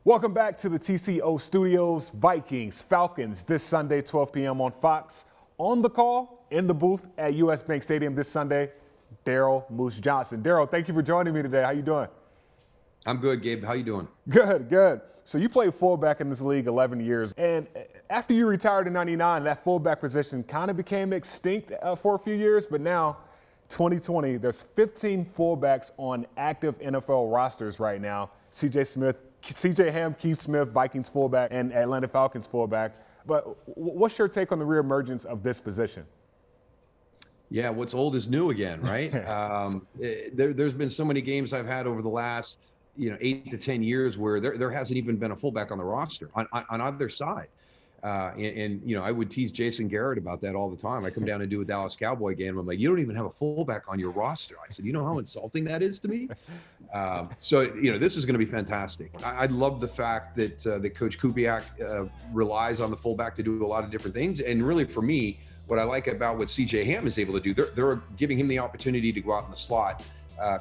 Welcome back to the TCO Studios. Vikings, Falcons this Sunday, 12 p.m. on Fox. On the call, in the booth at US Bank Stadium this Sunday, Daryl Moose Johnston. Daryl, thank you for joining me today. How you doing? I'm good, Gabe. How you doing? Good, good. So you played fullback in this league 11 years, and after you retired in '99, that fullback position kind of became extinct for a few years, but now, 2020, there's 15 fullbacks on active NFL rosters right now. CJ Ham, Keith Smith, Vikings fullback, and Atlanta Falcons fullback. But what's your take on the reemergence of this position? Yeah, what's old is new again, right? There's been so many games I've had over the last 8 to 10 years where there hasn't even been a fullback on the roster on either side. I would tease Jason Garrett about that all the time. I come down and do a Dallas Cowboy game. I'm like, you don't even have a fullback on your roster. I said, you know how insulting that is to me? This is going to be fantastic. I love the fact that Coach Kubiak relies on the fullback to do a lot of different things. And really, for me, what I like about what CJ Ham is able to do, they're giving him the opportunity to go out in the slot.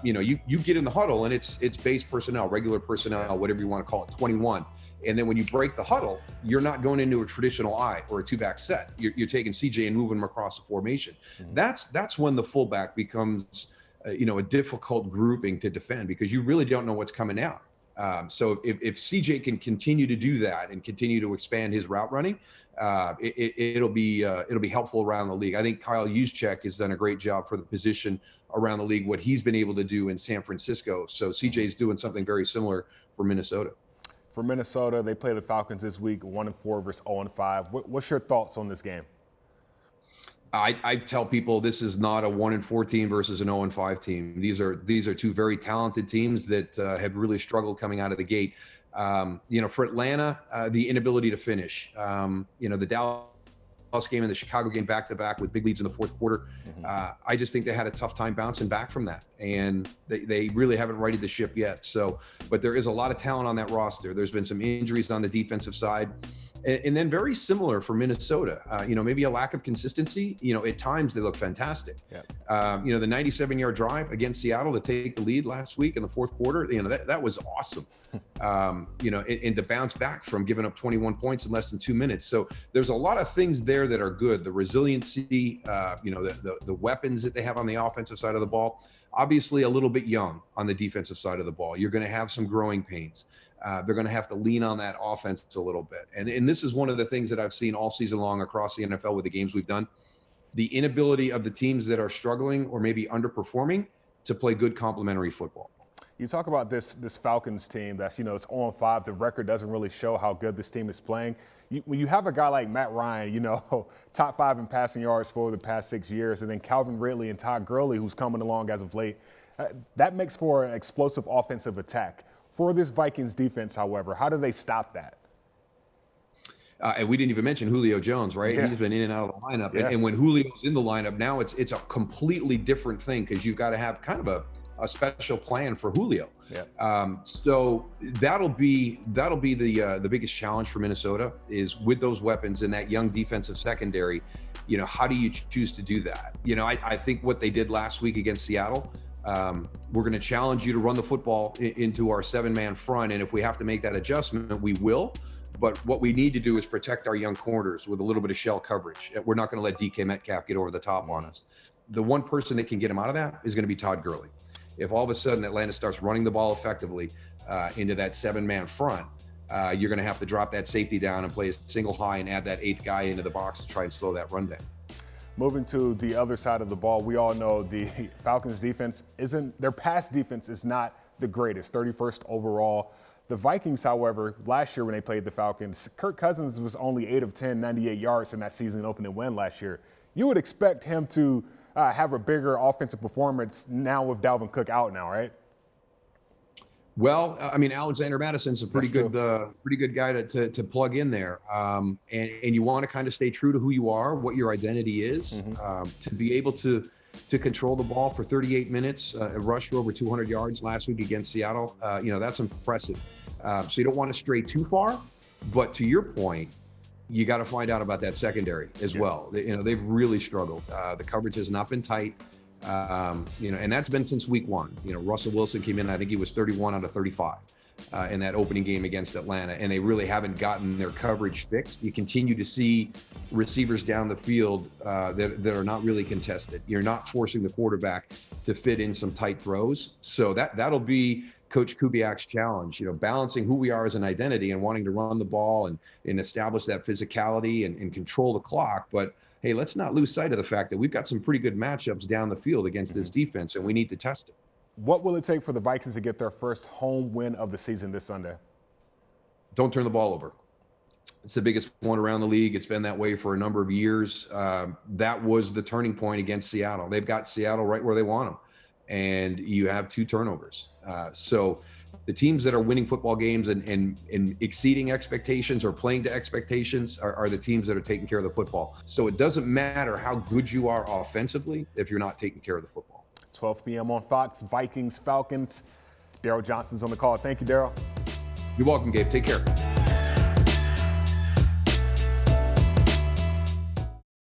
You get in the huddle and it's base personnel, regular personnel, whatever you want to call it, 21. And then when you break the huddle, you're not going into a traditional I or a two-back set. You're taking CJ and moving him across the formation. Mm-hmm. That's when the fullback becomes, a difficult grouping to defend because you really don't know what's coming out. So if CJ can continue to do that and continue to expand his route running, it'll be helpful around the league. I think Kyle Juszczyk has done a great job for the position around the league, what he's been able to do in San Francisco. So CJ is doing something very similar for Minnesota. For Minnesota, they play the Falcons this week, 1-4 versus 0-5. What's your thoughts on this game? I tell people this is not a 1-4 team versus an 0-5 team. These are two very talented teams that have really struggled coming out of the gate. For Atlanta, the inability to finish. The Dallas game and the Chicago game back-to-back with big leads in the fourth quarter. Mm-hmm. I just think they had a tough time bouncing back from that, and they really haven't righted the ship yet. So, but there is a lot of talent on that roster. There's been some injuries on the defensive side. And then very similar for Minnesota, maybe a lack of consistency. At times they look fantastic. Yeah. The 97-yard drive against Seattle to take the lead last week in the fourth quarter, that was awesome. And to bounce back from giving up 21 points in less than 2 minutes. So there's a lot of things there that are good. The resiliency, the weapons that they have on the offensive side of the ball. Obviously a little bit young on the defensive side of the ball. You're going to have some growing pains. They're going to have to lean on that offense a little bit. And this is one of the things that I've seen all season long across the NFL with the games we've done. The inability of the teams that are struggling or maybe underperforming to play good complementary football. You talk about this Falcons team that's, it's 0-5. The record doesn't really show how good this team is playing. When you have a guy like Matt Ryan, top 5 in passing yards for the past 6 years, and then Calvin Ridley and Todd Gurley, who's coming along as of late, that makes for an explosive offensive attack. For this Vikings defense, however, how do they stop that? And we didn't even mention Julio Jones, right? Yeah. He's been in and out of the lineup. Yeah. And when Julio's in the lineup, now it's a completely different thing because you've got to have kind of a special plan for Julio. Yeah. So that'll be the biggest challenge for Minnesota is with those weapons and that young defensive secondary. How do you choose to do that? I think what they did last week against Seattle, we're going to challenge you to run the football into our 7-man front. And if we have to make that adjustment, we will. But what we need to do is protect our young corners with a little bit of shell coverage. We're not going to let DK Metcalf get over the top on us. The one person that can get him out of that is going to be Todd Gurley. If all of a sudden Atlanta starts running the ball effectively into that 7-man front, you're going to have to drop that safety down and play a single high and add that 8th guy into the box to try and slow that run down. Moving to the other side of the ball, we all know the Falcons defense their pass defense is not the greatest, 31st overall. The Vikings, however, last year when they played the Falcons, Kirk Cousins was only 8 of 10, 98 yards in that season opening win last year. You would expect him to have a bigger offensive performance now with Dalvin Cook out now, right? Well, Alexander Madison's a pretty good guy to plug in there. And you want to kind of stay true to who you are, what your identity is, to be able to control the ball for 38 minutes, a rush for over 200 yards last week against Seattle. That's impressive. So you don't want to stray too far, but to your point, you got to find out about that secondary as well. They've really struggled. The coverage has not been tight. And that's been since week 1. Russell Wilson came in, I think he was 31 out of 35. in that opening game against Atlanta, and they really haven't gotten their coverage fixed. You continue to see receivers down the field that are not really contested. You're not forcing the quarterback to fit in some tight throws. So that'll be Coach Kubiak's challenge, balancing who we are as an identity and wanting to run the ball and establish that physicality and control the clock. But hey, let's not lose sight of the fact that we've got some pretty good matchups down the field against this defense, and we need to test it. What will it take for the Vikings to get their first home win of the season this Sunday? Don't turn the ball over. It's the biggest one around the league. It's been that way for a number of years. That was the turning point against Seattle. They've got Seattle right where they want them, and you have 2 turnovers. So the teams that are winning football games and exceeding expectations or playing to expectations are the teams that are taking care of the football. So it doesn't matter how good you are offensively if you're not taking care of the football. 12 p.m. on Fox, Vikings, Falcons. Daryl Johnston's on the call. Thank you, Daryl. You're welcome, Gabe. Take care.